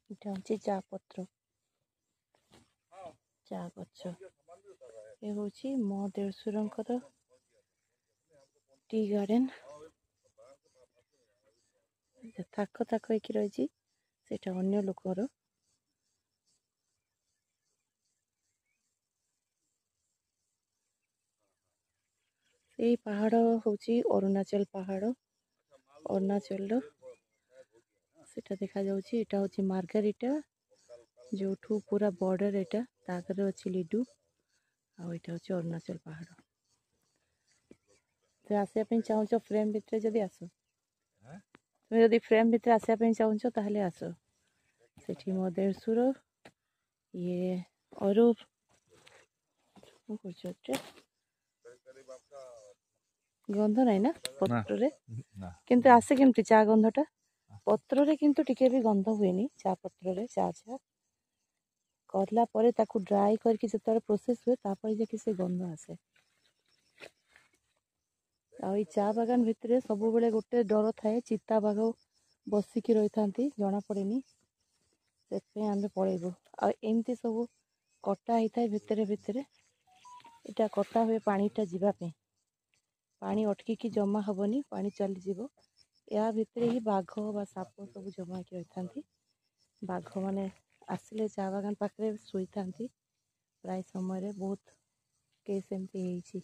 এটা হচ্ছে চা পত্র চা গଛ ଏ ହେଉଛି ମୋ ଦେଢ଼ଶୁରଙ୍କର ଟି ଗାର୍ଡେନ ଥାକ ଥାକ ହେଇକି ରହିଛି ସେଇଟା ଅନ୍ୟ ଲୋକର ସେଇ ପାହାଡ଼ ହେଉଛି ଅରୁଣାଚଳ ପାହାଡ଼ ଅରୁଣାଚଳର ସେଟା ଦେଖାଯାଉଛି ଏଟା ହେଉଛି ମାର୍ଗାରିଟା ଯୋଉଠୁ ପୁରା ବର୍ଡର ଏଟା ତା ଆଗରେ ଅଛି ଲିଡୁ ଆଉ ଏଇଟା ହେଉଛି ଅରୁଣାଚଳ ପାହାଡ଼ ତୁମେ ଆସିବା ପାଇଁ ଚାହୁଁଛ ଫ୍ରେମ୍ ଭିତରେ ଯଦି ଆସ ତୁମେ ଯଦି ଫ୍ରେମ୍ ଭିତରେ ଆସିବା ପାଇଁ ଚାହୁଁଛ ତାହେଲେ ଆସ ସେଠି ମୋ ଦେଢ଼ଶୁର ଇଏ ଅରୁପ କ'ଣ କରୁଛ ଗନ୍ଧ ନାହିଁ ନା ପତ୍ରରେ କିନ୍ତୁ ଆସେ କେମିତି ଚା ଗନ୍ଧଟା ପତ୍ରରେ କିନ୍ତୁ ଟିକେ ବି ଗନ୍ଧ ହୁଏନି ଚା ପତ୍ରରେ ଚା କରିଲା ପରେ ତାକୁ ଡ୍ରାଏ କରିକି ଯେତେବେଳେ ପ୍ରୋସେସ୍ ହୁଏ ତାପରେ ଯାଇକି ସେ ଗନ୍ଧ ଆସେ ଆଉ ଏଇ ଚା ବାଗାନ ଭିତରେ ସବୁବେଳେ ଗୋଟେ ଡର ଥାଏ ଚିତା ବାଘ ବସିକି ରହିଥାନ୍ତି ଜଣାପଡ଼େନି ସେଥିପାଇଁ ଆମେ ପଳେଇବୁ ଆଉ ଏମିତି ସବୁ କଟା ହେଇଥାଏ ଭିତରେ ଭିତରେ ଏଇଟା କଟା ହୁଏ ପାଣିଟା ଯିବା ପାଇଁ ପାଣି ଅଟକିକି ଜମା ହେବନି ପାଣି ଚାଲିଯିବ ଏହା ଭିତରେ ହିଁ ବାଘ ବା ସାପ ସବୁ ଜମା ହେଇକି ରହିଥାନ୍ତି ବାଘମାନେ ଆସିଲେ ଚା ବାଗାନ ପାଖରେ ଶୋଇଥାନ୍ତି ପ୍ରାୟ ସମୟରେ ବହୁତ କେସ୍ ଏମିତି ହେଇଛି।